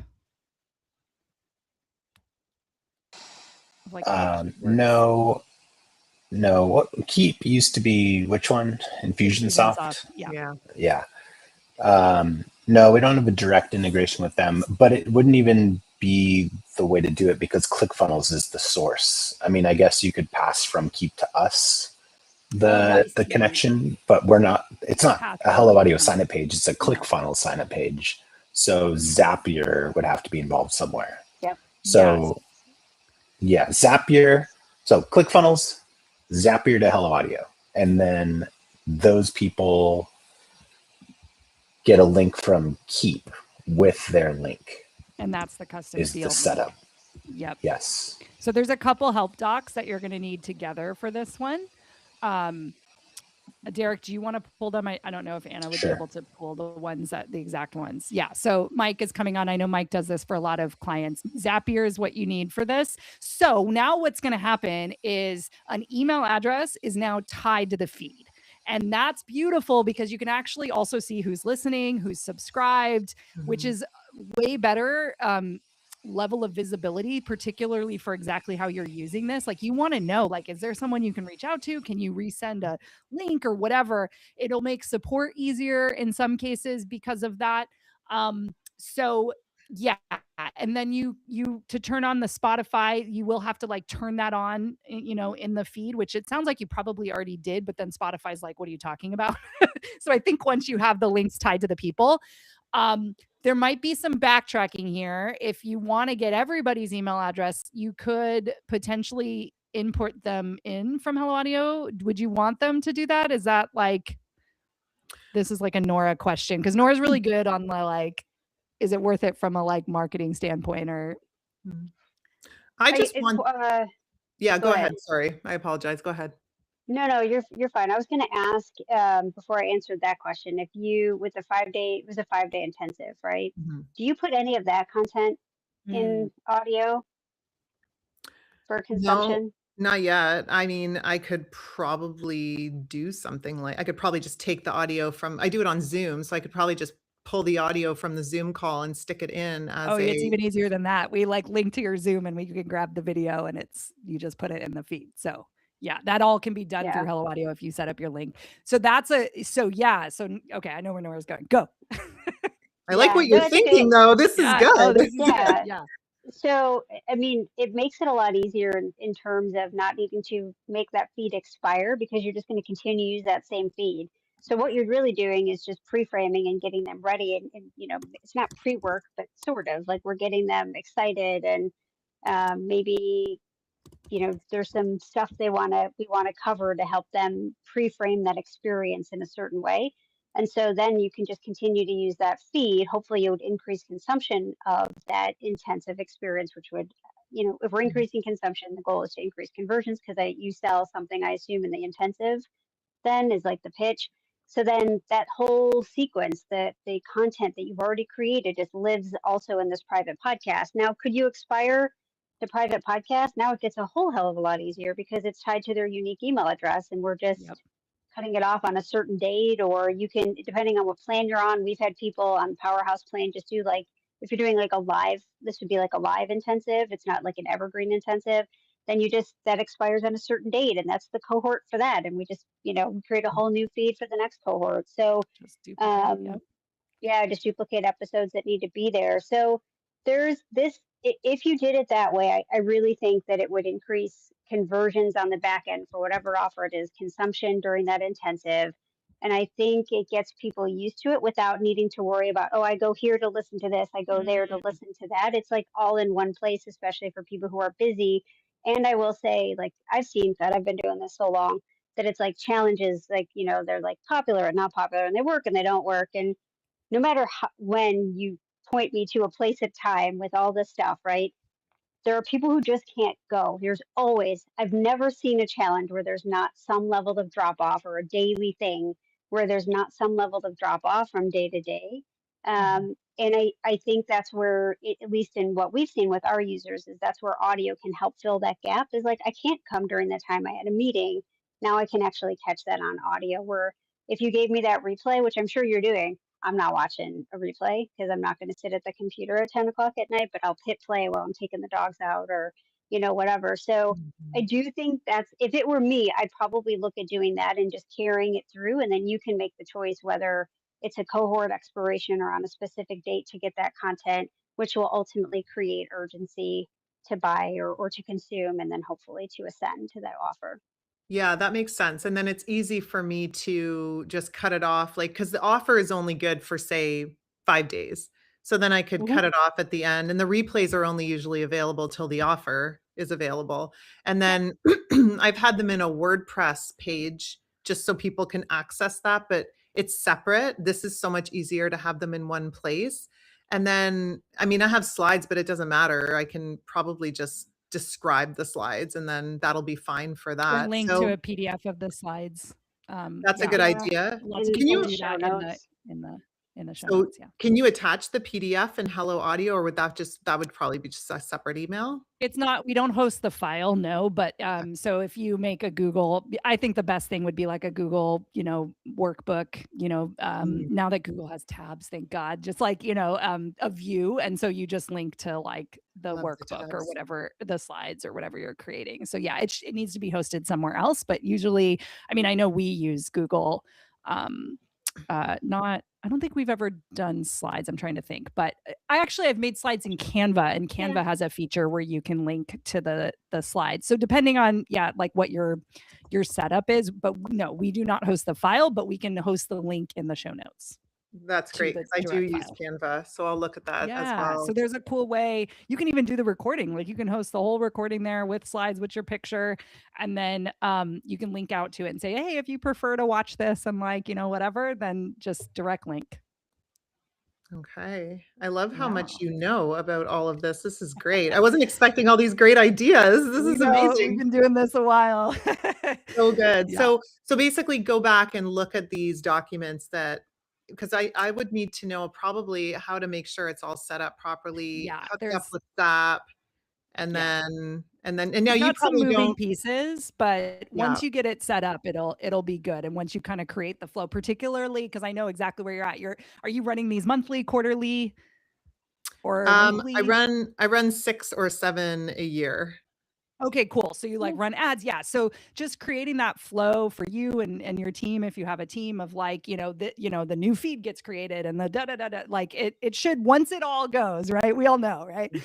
S1: Like
S3: No. What Keep used to be which one? Infusionsoft?
S1: Yeah.
S5: Yeah.
S3: No, we don't have a direct integration with them, but it wouldn't even be the way to do it because ClickFunnels is the source. I mean, I guess you could pass from Keep to us the
S1: see.
S3: connection, but it's not
S1: Pass
S3: a Hello
S1: from
S3: Audio
S1: ClickFunnels.
S3: sign up page. It's a ClickFunnels sign up page. So Zapier would have to be involved somewhere.
S2: Yep.
S3: So yeah, Zapier. So ClickFunnels, Zapier to Hello Audio. And then those people get a link from Keep with their link.
S1: And that's the custom
S3: Is
S1: field.
S3: the setup.
S1: Yep.
S3: Yes.
S1: So there's a couple help docs that you're going to need together for this one. Derek, do you want to pull them? I don't know if Anna would be able to pull the exact ones. Yeah. So Mike is coming on. I know Mike does this for a lot of clients. Zapier is what you need for this. So now what's going to happen is an email address is now tied to the feed. And that's beautiful because you can actually also see who's listening, who's subscribed, which is way better level of visibility, particularly for exactly how you're using this. Like you want to know, like, is there someone you can reach out to? Can you resend a link or whatever? It'll make support easier in some cases because of that. So yeah. And then you to turn on the Spotify, you will have to like turn that on, in the feed, which it sounds like you probably already did, but then Spotify's like, what are you talking about? So I think once you have the links tied to the people, there might be some backtracking here. If you want to get everybody's email address, you could potentially import them in from Hello Audio. Would you want them to do that? Is that like, this is like a Nora question because Nora's really good on the like, is it worth it from a like marketing standpoint or?
S5: I just want. Yeah, go ahead. Sorry, I apologize. Go ahead.
S2: No, you're fine. I was going to ask before I answered that question, if you with the 5-day, it was a 5-day intensive, right? Do you put any of that content in audio for consumption?
S5: No, not yet. I mean, I could probably do something like I could probably just take the audio from. I do it on Zoom, so I could probably just pull the audio from the Zoom call and stick it in as
S1: it's even easier than that. We like link to your Zoom and we can grab the video and you just put it in the feed. So yeah, that all can be done through Hello Audio if you set up your link. So okay, I know where Nora's going. Go.
S5: I like what you're thinking though. This is good.
S1: This is good. Yeah.
S2: So, I mean, it makes it a lot easier in terms of not needing to make that feed expire because you're just going to continue to use that same feed. So what you're really doing is just pre-framing and getting them ready. And it's not pre-work, but sort of like we're getting them excited and maybe, there's some stuff we want to cover to help them pre-frame that experience in a certain way. And so then you can just continue to use that feed. Hopefully you would increase consumption of that intensive experience, which would, if we're increasing consumption, the goal is to increase conversions because you sell something, I assume, in the intensive then is like the pitch. So then that whole sequence, the content that you've already created just lives also in this private podcast. Now, could you expire the private podcast? Now it gets a whole hell of a lot easier because it's tied to their unique email address and we're just cutting it off on a certain date, or you can, depending on what plan you're on. We've had people on the Powerhouse plan just do like, if you're doing like a live, this would be like a live intensive. It's not like an evergreen intensive. Then that expires on a certain date and that's the cohort for that. And we just, we create a whole new feed for the next cohort. So,
S1: Just duplicate,
S2: yeah, just duplicate episodes that need to be there. So there's this, if you did it that way, I really think that it would increase conversions on the back end for whatever offer it is, consumption during that intensive. And I think it gets people used to it without needing to worry about, oh, I go here to listen to this, I go there to listen to that. It's like all in one place, especially for people who are busy. And I will say, like, I've seen that, I've been doing this so long, that it's like challenges, like, they're like popular and not popular and they work and they don't work. And no matter when you point me to a place at time with all this stuff, right? There are people who just can't go. I've never seen a challenge where there's not some level of drop off, or a daily thing where there's not some level of drop off from day to day. And I think that's where, at least in what we've seen with our users, is that's where audio can help fill that gap. Is like, I can't come during the time I had a meeting. Now I can actually catch that on audio, where if you gave me that replay, which I'm sure you're doing, I'm not watching a replay because I'm not going to sit at the computer at 10 o'clock at night, but I'll hit play while I'm taking the dogs out or, whatever. So I do think if it were me, I'd probably look at doing that and just carrying it through. And then you can make the choice whether it's a cohort expiration or on a specific date to get that content, which will ultimately create urgency to buy or to consume, and then hopefully to ascend to that offer.
S5: Yeah, that makes sense. And then it's easy for me to just cut it off, like, because the offer is only good for, say, 5 days. So then I could cut it off at the end. And the replays are only usually available till the offer is available. And then I've had them in a WordPress page just so people can access that, but it's separate. This is so much easier to have them in one place. And then, I mean, I have slides, but it doesn't matter. I can probably just describe the slides and then that'll be fine for
S1: Or
S5: that.
S1: link
S5: So
S1: to a PDF of the slides.
S5: that's a good idea.
S1: Lots of
S5: Can
S1: people
S5: you,
S1: do that
S2: notes.
S1: in the show
S5: so
S1: notes. Yeah.
S5: can you attach the PDF in Hello Audio, or would that would probably be just a separate email?
S1: It's not, we don't host the file, no, but so if you make a Google, I think the best thing would be like a Google, workbook, now that Google has tabs, thank God, just like, a view. And so you just link to like the
S5: Love the
S1: workbook or
S5: tabs.
S1: whatever, the slides or whatever you're creating. So yeah, it needs to be hosted somewhere else, but usually, I mean, I know we use Google, I don't think we've ever done slides. I'm trying to think, but I've made slides in Canva, and Canva has a feature where you can link to the slides. So depending on, like what your setup is, but no, we do not host the file, but we can host the link in the show notes.
S5: That's
S1: To
S5: great.
S1: the
S5: 'Cause I do
S1: direct
S5: use
S1: file.
S5: Canva, so I'll look at that as well.
S1: So there's a cool way you can even do the recording. Like you can host the whole recording there with slides, with your picture, and then you can link out to it and say, hey, if you prefer to watch this and like, whatever, then just direct link.
S5: Okay. I love how much
S1: Yeah.
S5: you know about all of this. This is great. I wasn't expecting all these great ideas. This is
S1: We've
S5: amazing.
S1: been doing this a while.
S5: So good.
S1: Yeah.
S5: So basically go back and look at these documents because I would need to know probably how to make sure it's all set up properly,
S1: Yeah,
S5: hooked up
S1: there's
S5: with SAP, and
S1: Yeah.
S5: then now
S1: We've
S5: you
S1: got some
S5: probably
S1: moving
S5: don't.
S1: pieces, but
S5: Yeah.
S1: once you get it set up, it'll be good. And once you kind of create the flow, particularly because I know exactly where you're at. Are you running these monthly, quarterly, or
S5: I
S1: weekly?
S5: run 6 or 7 a year.
S1: Okay, cool. So you like run ads. Yeah. So just creating that flow for you and your team, if you have a team of like, the new feed gets created and the like it should, once it all goes, right? We all know, right?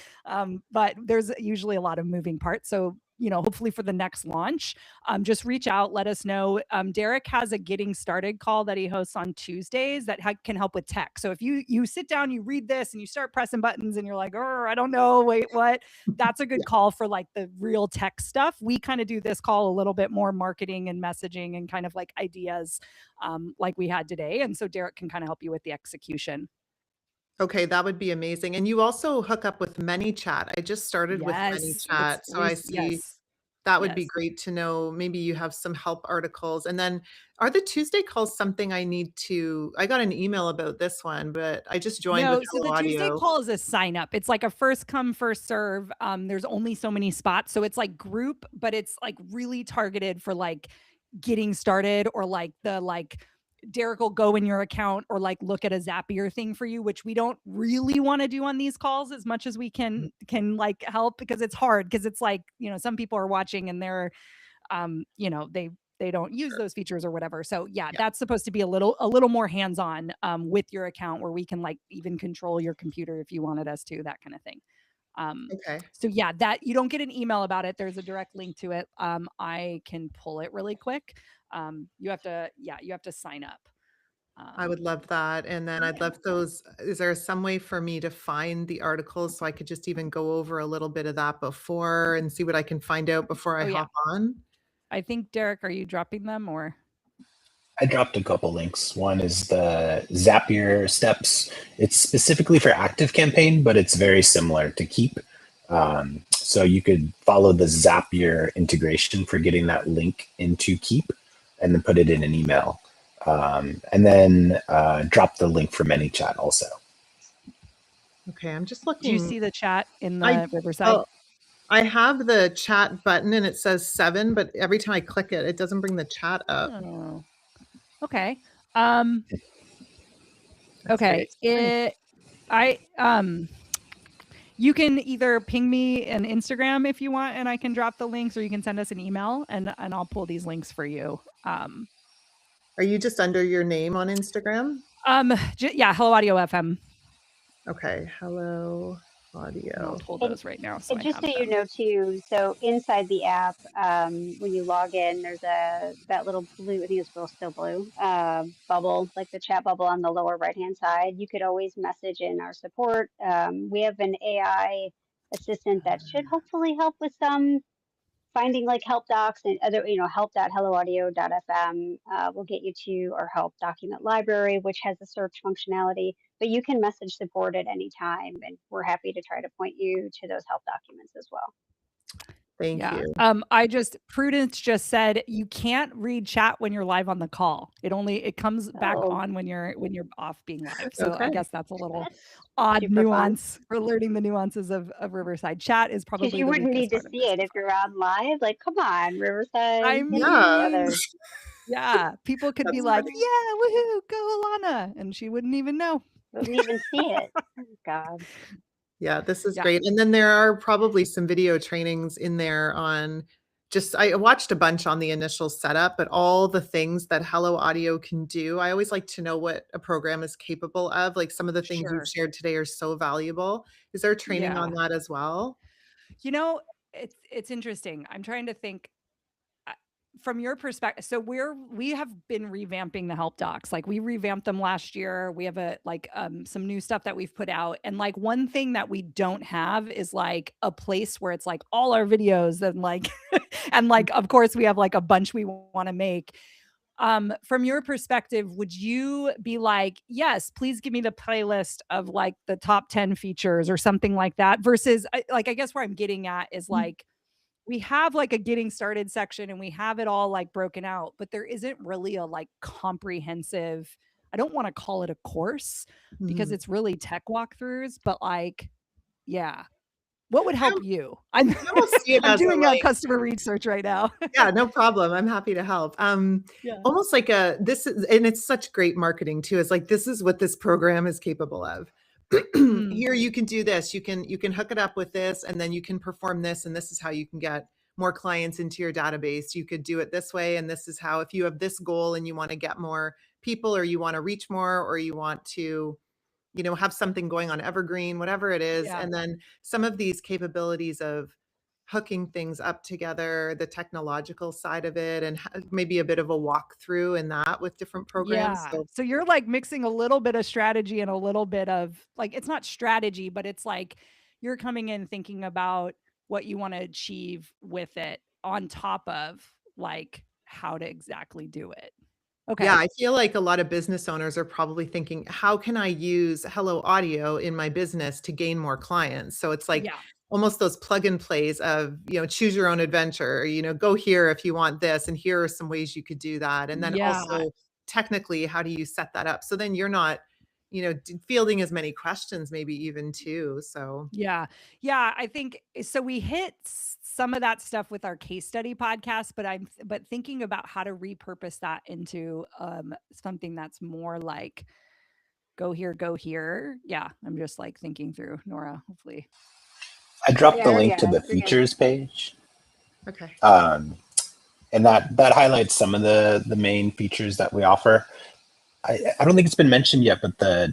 S1: But there's usually a lot of moving parts. So, hopefully for the next launch, just reach out, let us know. Derek has a getting started call that he hosts on Tuesdays that can help with tech. So if you sit down, you read this and you start pressing buttons and you're like, oh, I don't know, wait, what? That's a good call for like the real tech stuff. We kind of do this call a little bit more marketing and messaging and kind of like ideas like we had today. And so Derek can kind of help you with the execution.
S5: Okay, that would be amazing. And you also hook up with ManyChat. I just started with
S1: Yes.
S5: ManyChat, so I see
S1: Yes.
S5: that would be
S1: Yes.
S5: great to know. Maybe you have some help articles. And then are the Tuesday calls something I got an email about this one, but I just joined
S1: No,
S5: with
S1: so the
S5: Hello
S1: Tuesday
S5: Audio.
S1: call is a sign up. It's like a first come, first serve. There's only so many spots. So it's like group, but it's like really targeted for like getting started, or like Derek will go in your account or like look at a Zapier thing for you, which we don't really want to do on these calls as much as we can like help, because it's hard, because it's like, some people are watching and they're they don't use those features or whatever. So yeah, that's supposed to be a little more hands-on with your account, where we can like even control your computer if you wanted us to, that kind of thing.
S5: Okay.
S1: So yeah, that you don't get an email about it. There's a direct link to it. I can pull it really quick. You have to sign up.
S5: I would love that. And then I'd love those. Is there some way for me to find the articles so I could just even go over a little bit of that before and see what I can find out before I hop on?
S1: I think, Derek, are you dropping them or?
S6: I dropped a couple links. One is the Zapier steps. It's specifically for ActiveCampaign, but it's very similar to Keep. So you could follow the Zapier integration for getting that link into Keep and then put it in an email. And then drop the link for ManyChat also.
S5: Okay, I'm just looking.
S1: Do you see the chat in the Riverside?
S5: I have the chat button and it says 7, but every time I click it, it doesn't bring the chat up.
S1: Oh. Okay.
S5: Okay.
S1: You can either ping me an Instagram if you want, and I can drop the links, or you can send us an email and I'll pull these links for you.
S5: Are you just under your name on Instagram?
S1: Yeah, Hello Audio FM.
S5: Okay, Hello Audio.
S1: I'll pull those right now.
S2: So just so you know too, so inside the app, when you log in, there's that little blue, I think it's still blue, bubble, like the chat bubble on the lower right-hand side. You could always message in our support. We have an AI assistant that should hopefully help with some finding like help docs and other, help.helloaudio.fm will get you to our help document library, which has a search functionality, but you can message support at any time, and we're happy to try to point you to those help documents as well.
S5: Thank you.
S1: Prudence just said you can't read chat when you're live on the call. It comes back on when you're off being live. So I guess that's a little odd nuance for learning the nuances of Riverside. Chat is probably,
S2: because you wouldn't need to see it if you're on live. Like, come on, Riverside.
S1: I mean, yeah, people could be like, yeah, woohoo, go Alana, and she wouldn't even know.
S2: Wouldn't even see it. Oh, God.
S5: Yeah, this is great. And then there are probably some video trainings in there on I watched a bunch on the initial setup, but all the things that Hello Audio can do. I always like to know what a program is capable of. Like some of the things you've shared today are so valuable. Is there training on that as well?
S1: It's interesting. I'm trying to think from your perspective. So we have been revamping the help docs. Like we revamped them last year. We have some new stuff that we've put out. And like one thing that we don't have is like a place where it's like all our videos and like, and like, of course we have like a bunch we want to make. From your perspective, would you be like, yes, please give me the playlist of like the top 10 features or something like that, versus I guess where I'm getting at is like, we have like a getting started section and we have it all like broken out, but there isn't really a like comprehensive, I don't want to call it a course because it's really tech walkthroughs, but like, yeah. What would help you? I'm doing a customer research right now.
S5: Yeah, no problem. I'm happy to help. Almost like and it's such great marketing too. It's like, this is what this program is capable of. Here you can do this. You can hook it up with this, and then you can perform this, and this is how you can get more clients into your database. You could do it this way. And this is how, if you have this goal and you want to get more people, or you want to reach more, or you want to, have something going on Evergreen, whatever it is.
S1: Yeah.
S5: And then some of these capabilities of hooking things up together, the technological side of it, and maybe a bit of a walkthrough in that with different programs.
S1: Yeah. So you're like mixing a little bit of strategy and a little bit of like, it's not strategy, but it's like you're coming in thinking about what you want to achieve with it on top of like how to exactly do it. Okay.
S5: Yeah, I feel like a lot of business owners are probably thinking, how can I use Hello Audio in my business to gain more clients? So it's like
S1: Yeah.
S5: almost those plug and plays of, choose your own adventure, go here if you want this, and here are some ways you could do that. And then
S1: Yeah.
S5: also technically, how do you set that up? So then you're not, fielding as many questions, maybe even too. So
S1: Yeah. Yeah. I think so. We hit some of that stuff with our case study podcast, but thinking about how to repurpose that into something that's more like go here, go here. Yeah. I'm just like thinking through, Nora, hopefully.
S6: I dropped the
S2: Yeah,
S6: link to
S2: yeah,
S6: the
S2: you're good.
S6: features page.
S5: okay.
S6: And that highlights some of the main features that we offer. I don't think it's been mentioned yet, but the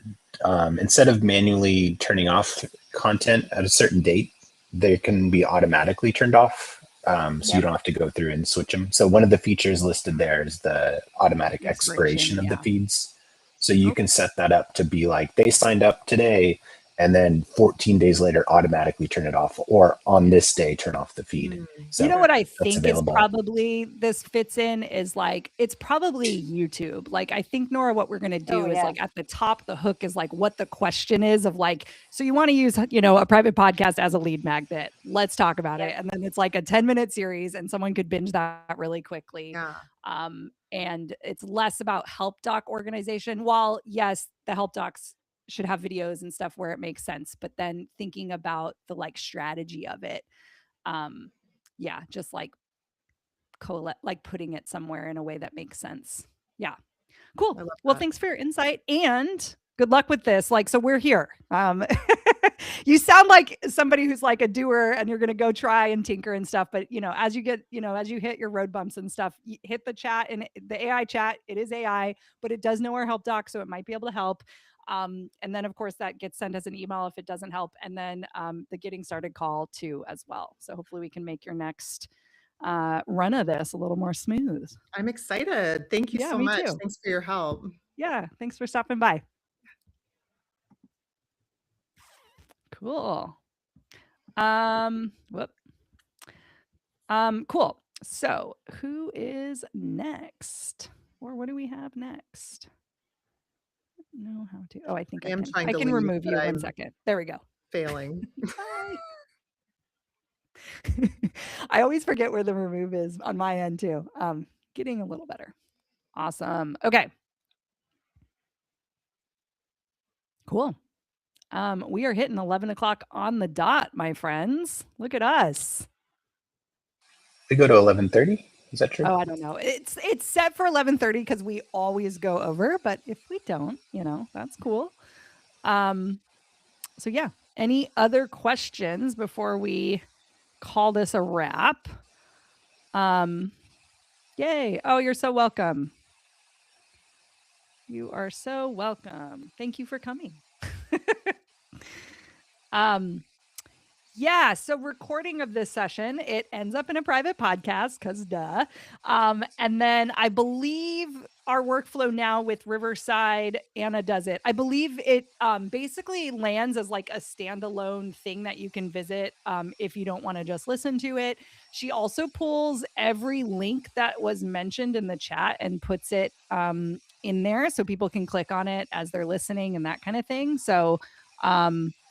S6: instead of manually turning off content at a certain date, they can be automatically turned off. So you don't have to go through and switch them. So one of the features listed there is the automatic expiration of the feeds. So you can set that up to be like, they signed up today, and then 14 days later automatically turn it off, or on this day turn off the feed. So
S1: you know what I think is
S6: available.
S1: probably this fits in is like, it's probably YouTube. Like, I think, Nora, what we're going to do is like at the top, the hook is like what the question is of like, so you want to use, a private podcast as a lead magnet. Let's talk about it. And then it's like a 10-minute series and someone could binge that really quickly.
S5: Yeah.
S1: And it's less about help doc organization. While yes, the help docs should have videos and stuff where it makes sense, but then thinking about the like strategy of it. Just like like putting it somewhere in a way that makes sense. Yeah. Cool. Well, thanks for your insight and good luck with this. Like, so we're here. You sound like somebody who's like a doer and you're going to go try and tinker and stuff. But, as you get, as you hit your road bumps and stuff, hit the chat and the AI chat. It is AI, but it does know our help doc. So it might be able to help. And then of course that gets sent as an email if it doesn't help. And then the getting started call too, as well. So hopefully we can make your next run of this a little more smooth.
S5: I'm excited. Thank you so much.
S1: Too.
S5: Thanks for your help.
S1: Yeah. Thanks for stopping by. Cool. Cool. So who is next? Or what do we have next? Know how to. Oh, I think I can remove you 1 second. There we go.
S5: Failing.
S1: I always forget where the remove is on my end too. Getting a little better. Awesome. Okay. Cool. We are hitting 11 o'clock on the dot, my friends. Look at us.
S6: We go to 11:30. Is that true?
S1: Oh, I don't know. It's set for 11:30 because we always go over, but if we don't, that's cool. So yeah. Any other questions before we call this a wrap? Yay. Oh, you're so welcome. You are so welcome. Thank you for coming. Yeah, so recording of this session, it ends up in a private podcast because duh. And then I believe our workflow now with Riverside, Anna does it. I believe it basically lands as like a standalone thing that you can visit if you don't want to just listen to it. She also pulls every link that was mentioned in the chat and puts it in there so people can click on it as they're listening and that kind of thing. So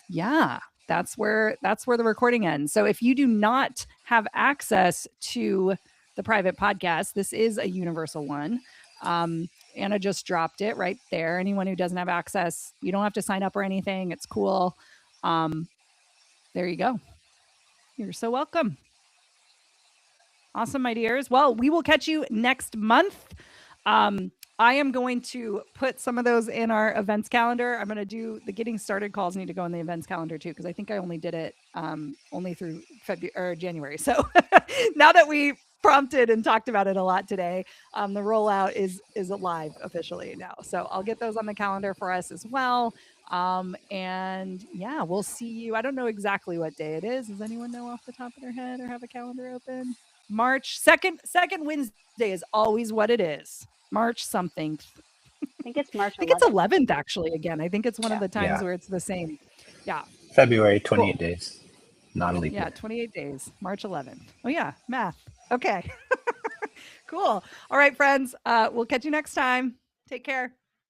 S1: yeah. That's where the recording ends. So if you do not have access to the private podcast, this is a universal one. Anna just dropped it right there. Anyone who doesn't have access, you don't have to sign up or anything. It's cool. There you go. You're so welcome. Awesome, my dears. Well, we will catch you next month. I am going to put some of those in our events calendar. I'm going to do the getting started calls need to go in the events calendar too, because I think I only did it only through February or January. So now that we prompted and talked about it a lot today, the rollout is live officially now. So I'll get those on the calendar for us as well. And yeah, we'll see you. I don't know exactly what day it is. Does anyone know off the top of their head or have a calendar open? March 2nd Wednesday is always what it is. March something.
S2: I think it's March 11th.
S1: I think it's 11th actually. Again, I think it's one of the times
S6: Yeah.
S1: where it's the same. Yeah.
S6: February, 28 days. Not a leap
S1: Yeah,
S6: year.
S1: 28 days. March 11th. Oh yeah, math. Okay. Cool. All right, friends. We'll catch you next time. Take care.